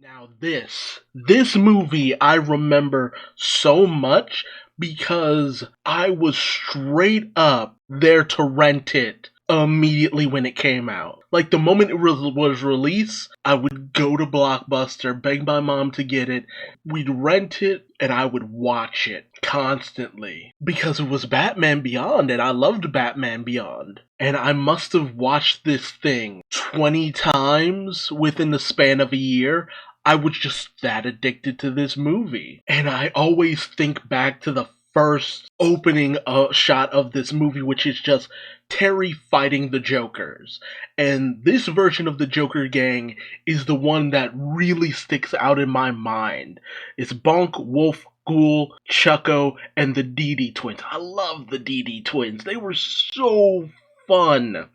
Now this movie I remember so much because I was straight up there to rent it immediately when it came out. Like the moment it was released, I would go to Blockbuster, beg my mom to get it. We'd rent it and I would watch it constantly because it was Batman Beyond and I loved Batman Beyond. And I must have watched this thing 20 times within the span of a year. I was just that addicted to this movie. And I always think back to the first opening shot of this movie, which is just Terry fighting the Jokers. And this version of the Joker gang is the one that really sticks out in my mind. It's Bonk, Wolf, Ghoul, Chucko, and the Dee twins. I love the Dee twins. They were so fun.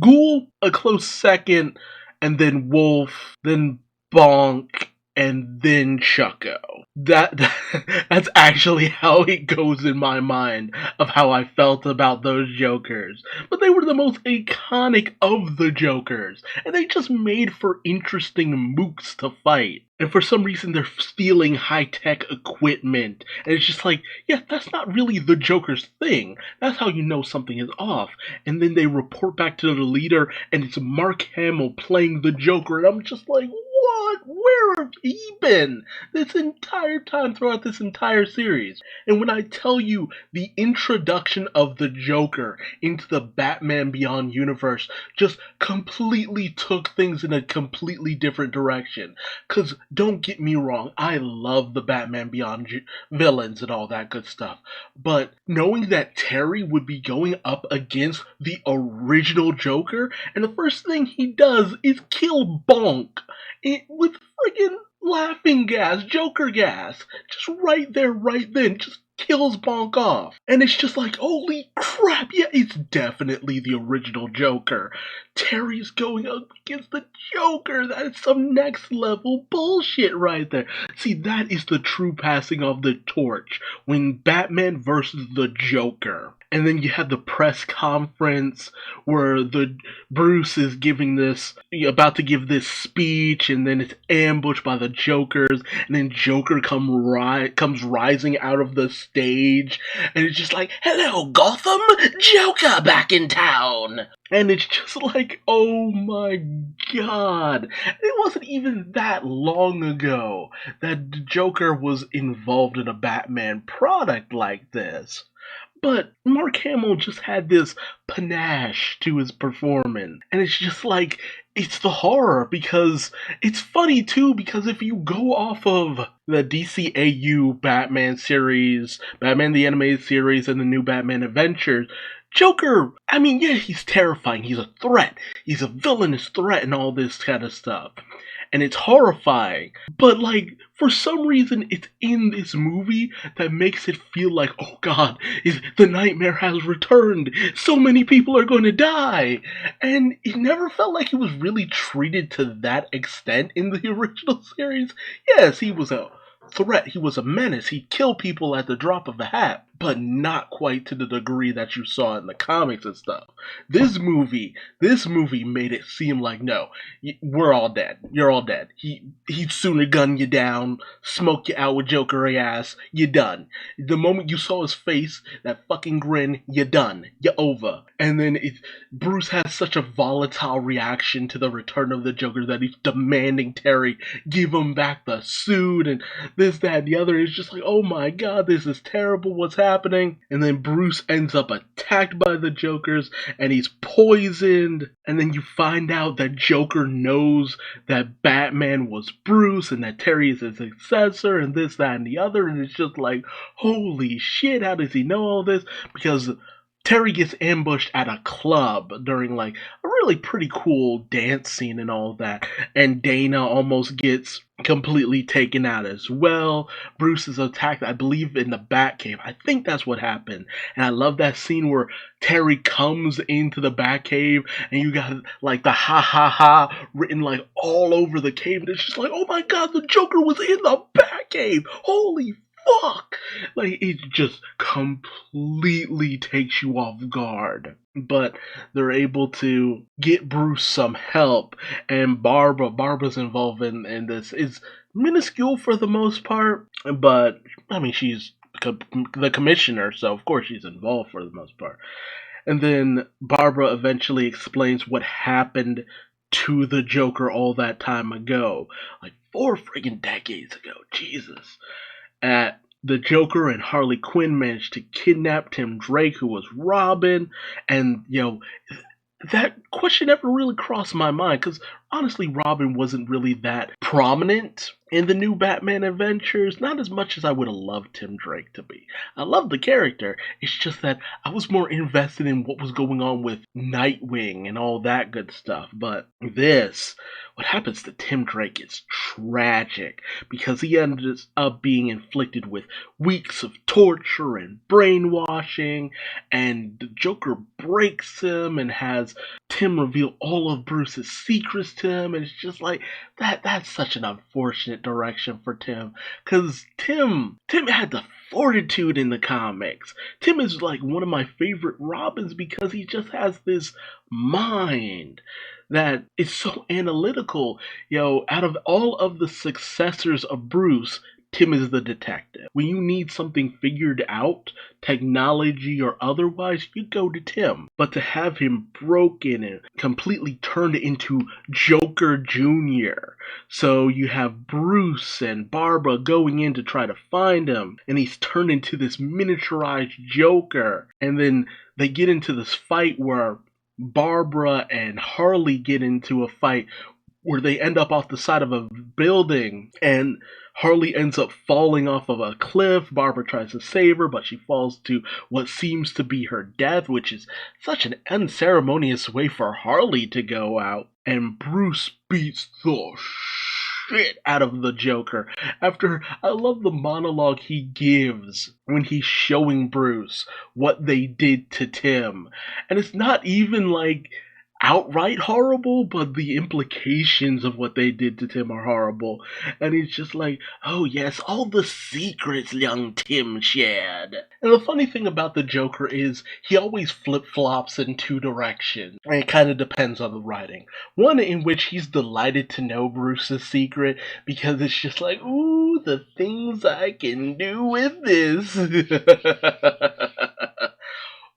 Ghoul, a close second, and then Wolf, then Bonk, and then Chucko. That's actually how it goes in my mind of how I felt about those Jokers. But they were the most iconic of the Jokers, and they just made for interesting mooks to fight. And for some reason they're stealing high-tech equipment, and it's just like, yeah, that's not really the Joker's thing. That's how you know something is off. And then they report back to the leader, and it's Mark Hamill playing the Joker, and I'm just like, what? Where have he been this entire time throughout this entire series? And when I tell you the introduction of the Joker into the Batman Beyond universe just completely took things in a completely different direction. Because don't get me wrong, I love the Batman Beyond villains and all that good stuff. But knowing that Terry would be going up against the original Joker, and the first thing he does is kill Bonk with friggin' laughing gas, Joker gas, just right there, right then, just kills Bonk off. And it's just like, holy crap, yeah, it's definitely the original Joker. Terry's going up against the Joker. That is some next level bullshit right there. See, that is the true passing of the torch when Batman versus the Joker. And then you have the press conference where the Bruce is about to give this speech, and then it's ambushed by the Jokers, and then Joker comes rising out of the stage, and it's just like, hello Gotham, Joker back in town. And it's just like, oh my god. It wasn't even that long ago that the Joker was involved in a Batman product like this. But Mark Hamill just had this panache to his performance. And it's just like, it's the horror, because it's funny too, because if you go off of the DCAU Batman series, Batman the Animated Series, and the new Batman Adventures, Joker, I mean, yeah, he's terrifying, he's a threat, he's a villainous threat and all this kind of stuff. And it's horrifying. But, like, for some reason, it's in this movie that makes it feel like, oh god, the nightmare has returned. So many people are going to die. And it never felt like he was really treated to that extent in the original series. Yes, he was a threat. He was a menace. He'd kill people at the drop of a hat. But not quite to the degree that you saw in the comics and stuff. This movie made it seem like, no, we're all dead. You're all dead. He'd sooner gun you down, smoke you out with Joker ass. You're done. The moment you saw his face, that fucking grin, you're done. You're over. And then Bruce has such a volatile reaction to the return of the Joker that he's demanding Terry give him back the suit and this, that, and the other. It's just like, oh my god, this is terrible. What's happening? And then Bruce ends up attacked by the Jokers and he's poisoned, and then you find out that Joker knows that Batman was Bruce and that Terry is his successor and this, that, and the other, and it's just like, holy shit, how does he know all this? Because Terry gets ambushed at a club during like a really pretty cool dance scene and all that, and Dana almost gets completely taken out as well. Bruce is attacked, I believe, in the Batcave. I think that's what happened. And I love that scene where Terry comes into the Batcave and you got like the ha ha ha written like all over the cave, and it's just like, oh my god, the Joker was in the Batcave! Holy fuck? Like, it just completely takes you off guard. But they're able to get Bruce some help, and Barbara's involved in this. Is minuscule for the most part, but I mean, she's the commissioner, so of course she's involved for the most part. And then Barbara eventually explains what happened to the Joker all that time ago. Like 4 friggin' decades ago. Jesus. The Joker and Harley Quinn managed to kidnap Tim Drake, who was Robin. And, that question never really crossed my mind because honestly, Robin wasn't really that prominent in the new Batman adventures. Not as much as I would have loved Tim Drake to be. I love the character. It's just that I was more invested in what was going on with Nightwing and all that good stuff. But what happens to Tim Drake is tragic because he ends up being inflicted with weeks of torture and brainwashing, and the Joker breaks him and has Tim reveal all of Bruce's secrets to him, and it's just like that's such an unfortunate direction for Tim, because Tim had the fortitude in the comics. Tim is like one of my favorite Robins because he just has this mind that is so analytical. Out of all of the successors of Bruce, Tim is the detective. When you need something figured out, technology or otherwise, you go to Tim. But to have him broken and completely turned into Joker Jr. So you have Bruce and Barbara going in to try to find him, and he's turned into this miniaturized Joker. And then they get into this fight where Barbara and Harley get into a fight where they end up off the side of a building, and Harley ends up falling off of a cliff. Barbara tries to save her, but she falls to what seems to be her death, which is such an unceremonious way for Harley to go out. And Bruce beats the shit out of the Joker. I love the monologue he gives when he's showing Bruce what they did to Tim. And it's not even like outright horrible, but the implications of what they did to Tim are horrible. And he's just like, oh yes, all the secrets young Tim shared. And the funny thing about the Joker is he always flip-flops in two directions. And it kind of depends on the writing. One in which he's delighted to know Bruce's secret because it's just like, ooh, the things I can do with this.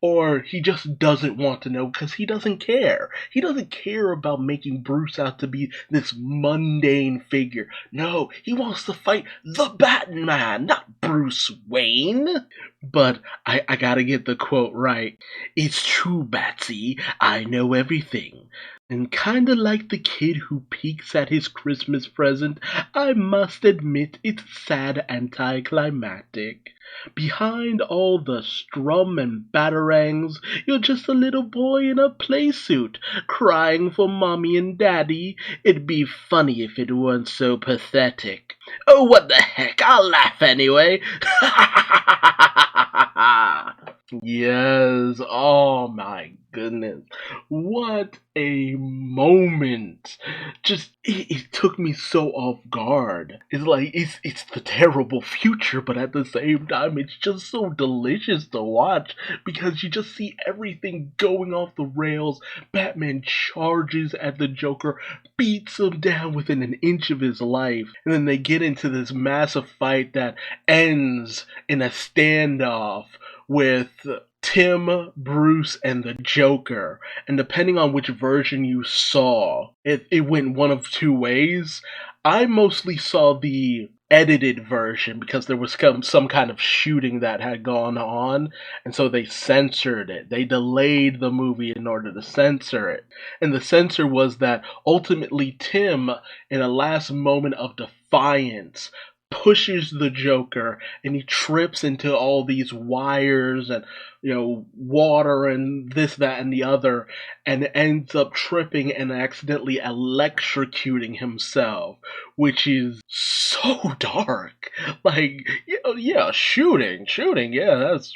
Or he just doesn't want to know because he doesn't care. He doesn't care about making Bruce out to be this mundane figure. No, he wants to fight the Batman, not Bruce Wayne. But I gotta get the quote right. It's true, Batsy. I know everything. And kinda like the kid who peeks at his Christmas present, I must admit it's sad anticlimactic. Behind all the strum and batarangs, you're just a little boy in a play suit, crying for mommy and daddy. It'd be funny if it weren't so pathetic. Oh, what the heck, I'll laugh anyway. Yes, oh my goodness. What a moment. It took me so off guard. It's like, it's the terrible future, but at the same time, it's just so delicious to watch because you just see everything going off the rails. Batman charges at the Joker, beats him down within an inch of his life, and then they get into this massive fight that ends in a standoff with Tim, Bruce, and the Joker. And depending on which version you saw, it went one of two ways. I mostly saw the edited version because there was some kind of shooting that had gone on, and so they censored it. They delayed the movie in order to censor it. And the censor was that ultimately Tim, in a last moment of defiance, pushes the Joker and he trips into all these wires and water and this, that, and the other, and ends up tripping and accidentally electrocuting himself, which is so dark. Like, yeah, shooting, yeah, that's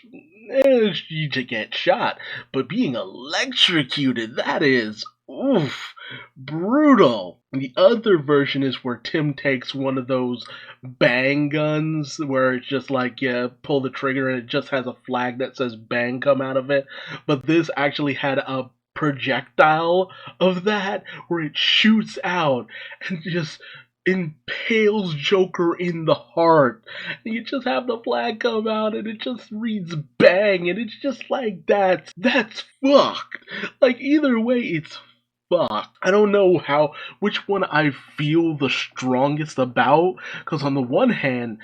you to get shot, but being electrocuted, that is oof, brutal. The other version is where Tim takes one of those bang guns where it's just like, yeah, pull the trigger and it just has a flag that says bang come out of it. But this actually had a projectile of that where it shoots out and just impales Joker in the heart. And you just have the flag come out and it just reads bang, and it's just like that's fucked. Like either way it's fucked. I don't know which one I feel the strongest about, because on the one hand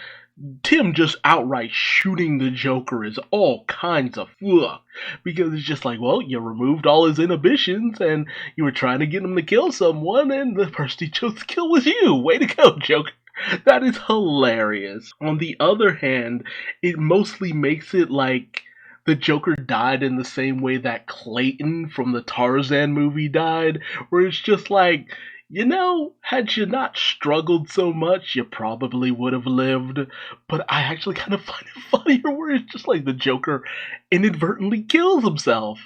Tim just outright shooting the Joker is all kinds of fuck. Because it's just like, well, you removed all his inhibitions and you were trying to get him to kill someone, and the person he chose to kill was you. Way to go, Joker. That is hilarious. On the other hand, it mostly makes it like the Joker died in the same way that Clayton from the Tarzan movie died, where it's just like, had you not struggled so much, you probably would have lived. But I actually kind of find it funnier where it's just like the Joker inadvertently kills himself.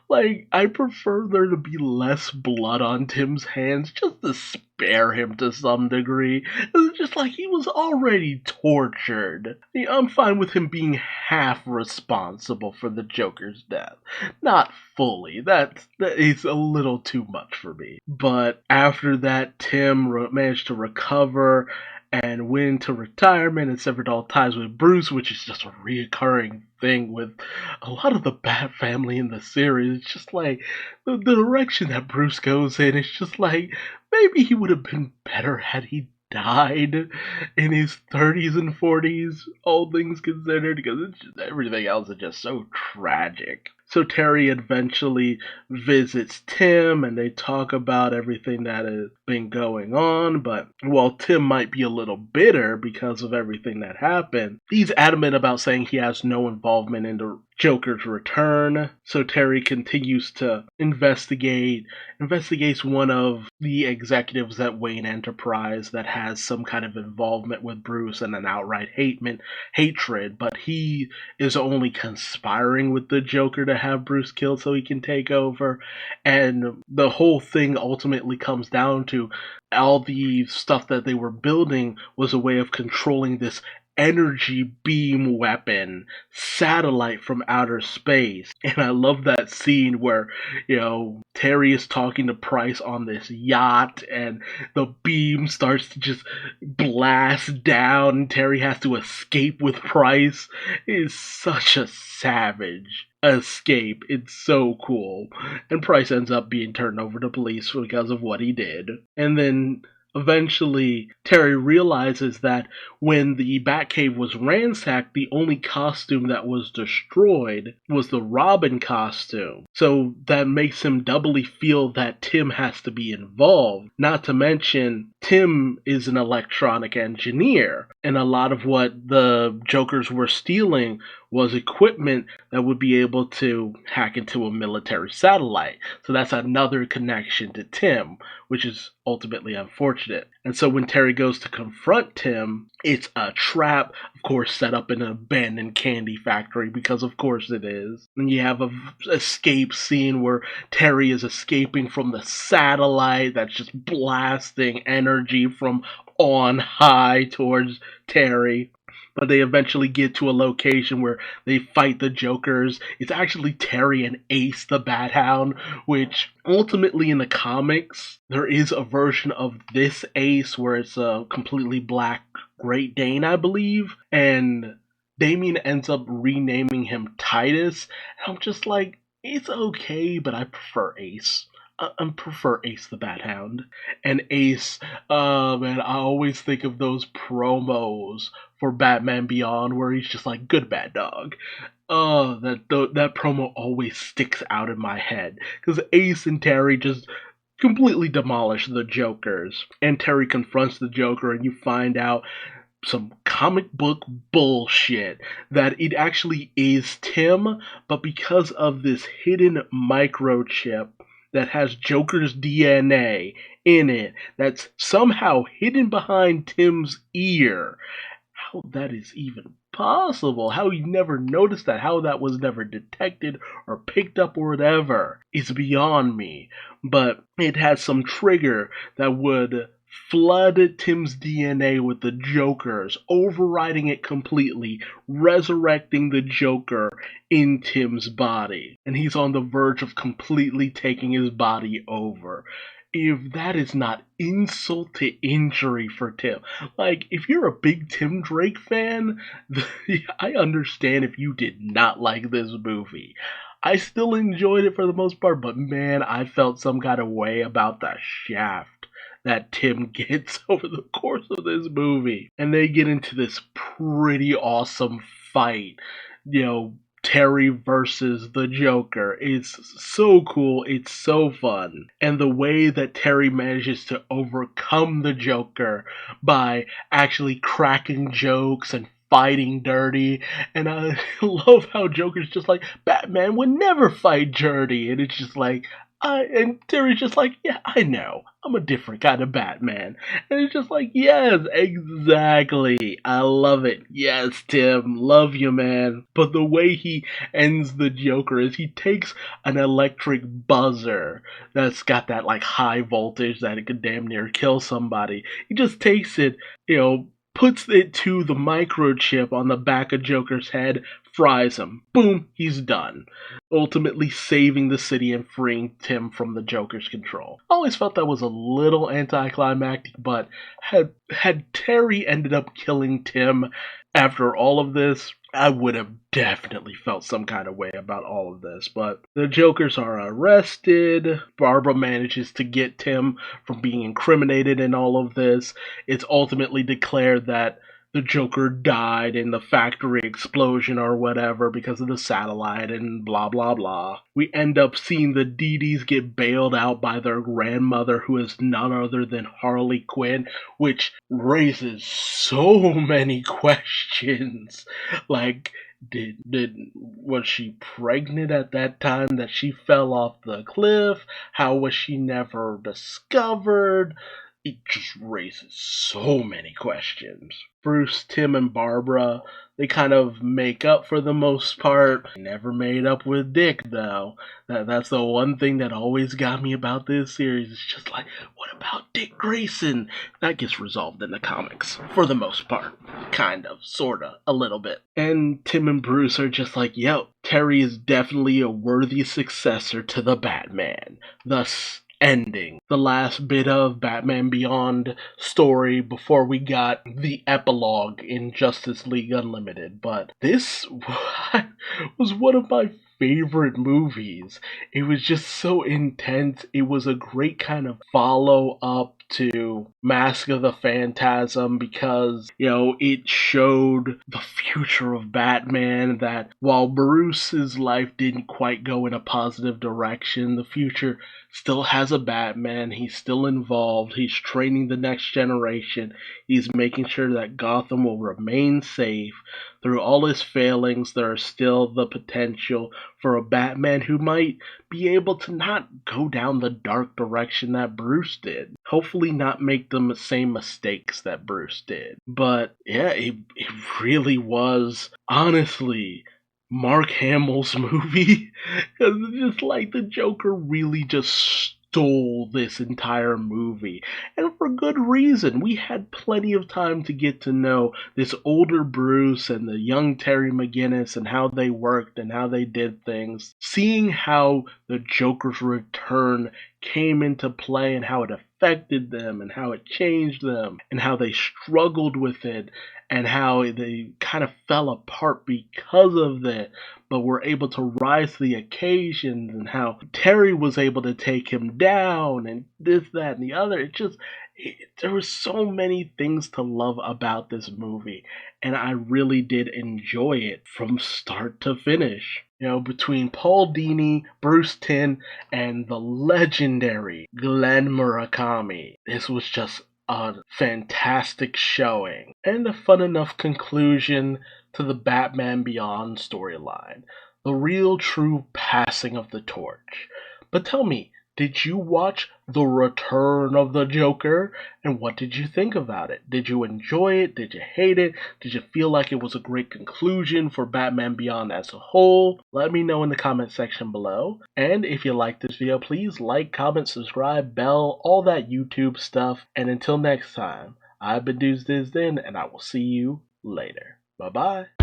Like, I prefer there to be less blood on Tim's hands just to spare him to some degree. It's just like he was already tortured. I'm fine with him being half responsible for the Joker's death. Not fully. That is a little too much for me. But after that, Tim managed to recover and went into retirement and severed all ties with Bruce, which is just a reoccurring thing with a lot of the Bat family in the series. It's just like the direction that Bruce goes in, it's just like maybe he would have been better had he died in his 30s and 40s, all things considered, because everything else is just so tragic. So Terry eventually visits Tim and they talk about everything that has been going on, but while Tim might be a little bitter because of everything that happened, he's adamant about saying he has no involvement in the Joker's return. So Terry continues to investigates one of the executives at Wayne Enterprise that has some kind of involvement with Bruce and an outright hatred, but he is only conspiring with the Joker to have Bruce killed so he can take over. And the whole thing ultimately comes down to all the stuff that they were building was a way of controlling this energy beam weapon satellite from outer space. And I love that scene where, Terry is talking to Price on this yacht and the beam starts to just blast down and Terry has to escape with Price. It is such a savage escape. It's so cool. And Price ends up being turned over to police because of what he did. And then eventually, Terry realizes that when the Batcave was ransacked, the only costume that was destroyed was the Robin costume. So that makes him doubly feel that Tim has to be involved. Not to mention, Tim is an electronic engineer, and a lot of what the Jokers were stealing was equipment that would be able to hack into a military satellite. So that's another connection to Tim, which is ultimately unfortunate. And so when Terry goes to confront Tim, it's a trap, of course, set up in an abandoned candy factory, because of course it is. And you have an escape scene where Terry is escaping from the satellite that's just blasting energy from on high towards Terry. But they eventually get to a location where they fight the Jokers. It's actually Terry and Ace the Bat Hound, which ultimately in the comics, there is a version of this Ace where it's a completely black Great Dane, I believe. And Damien ends up renaming him Titus. And I'm just like, it's okay, but I prefer Ace. I prefer Ace the Bat Hound. And Ace, man, I always think of those promos for Batman Beyond where he's just like, good bad dog. That promo always sticks out in my head. Because Ace and Terry just completely demolish the Jokers. And Terry confronts the Joker and you find out some comic book bullshit that it actually is Tim, but because of this hidden microchip that has Joker's DNA in it that's somehow hidden behind Tim's ear. how that is even possible, how he never noticed that, how that was never detected or picked up or whatever, is beyond me. But it has some trigger that would flood Tim's DNA with the Joker's, overriding it completely, resurrecting the Joker in Tim's body. And he's on the verge of completely taking his body over. If that is not insult to injury for Tim. Like, if you're a big Tim Drake fan, I understand if you did not like this movie. I still enjoyed it for the most part, but man, I felt some kind of way about the shaft that Tim gets over the course of this movie. And they get into this pretty awesome fight. Terry versus the Joker. It's so cool. It's so fun. And the way that Terry manages to overcome the Joker by actually cracking jokes and fighting dirty. And I love how Joker's just like, Batman would never fight dirty. And it's just like, and Terry's just like, yeah, I know. I'm a different kind of Batman. And it's just like, yes, exactly. I love it. Yes, Tim. Love you, man. But the way he ends the Joker is he takes an electric buzzer that's got that like high voltage that it could damn near kill somebody. He just takes it, puts it to the microchip on the back of Joker's head, fries him. Boom, he's done. Ultimately saving the city and freeing Tim from the Joker's control. I always felt that was a little anticlimactic, but had Terry ended up killing Tim after all of this, I would have definitely felt some kind of way about all of this. But the Jokers are arrested. Barbara manages to get Tim from being incriminated in all of this. It's ultimately declared that the Joker died in the factory explosion or whatever because of the satellite and blah blah blah. We end up seeing the Dee-Dees get bailed out by their grandmother, who is none other than Harley Quinn, which raises so many questions. Like, was she pregnant at that time that she fell off the cliff? How was she never discovered? It just raises so many questions. Bruce, Tim, and Barbara, they kind of make up for the most part. They never made up with Dick, though. That's the one thing that always got me about this series. It's just like, what about Dick Grayson? That gets resolved in the comics, for the most part. Kind of, sorta, a little bit. And Tim and Bruce are just like, yo, Terry is definitely a worthy successor to the Batman. Thus, ending the last bit of Batman Beyond story before we got the epilogue in Justice League Unlimited. But this was one of my favorite movies. It was just so intense. It was a great kind of follow up to Mask of the Phantasm because, it showed the future of Batman, that while Bruce's life didn't quite go in a positive direction, the future still has a Batman. He's still involved. He's training the next generation. He's making sure that Gotham will remain safe. Through all his failings, there is still the potential for a Batman who might be able to not go down the dark direction that Bruce did. Hopefully not make the same mistakes that Bruce did. But yeah, it really was, honestly, Mark Hamill's movie. Because it's just like the Joker really just stole this entire movie. And for good reason. We had plenty of time to get to know this older Bruce and the young Terry McGinnis and how they worked and how they did things. Seeing how the Joker's return came into play and how it affected them and how it changed them and how they struggled with it and how they kind of fell apart because of it, but were able to rise to the occasion, and how Terry was able to take him down and this, that, and the other. There were so many things to love about this movie, and I really did enjoy it from start to finish. Between Paul Dini, Bruce Timm, and the legendary Glenn Murakami, this was just a fantastic showing and a fun enough conclusion to the Batman Beyond storyline. The real true passing of the torch. But tell me, Did you watch The Return of the Joker? And what did you think about it? Did you enjoy it? Did you hate it? Did you feel like it was a great conclusion for Batman Beyond as a whole? Let me know in the comment section below. And if you like this video, please like, comment, subscribe, bell, all that YouTube stuff. And until next time, I've been Duuz-Diz-Din, and I will see you later. Bye-bye.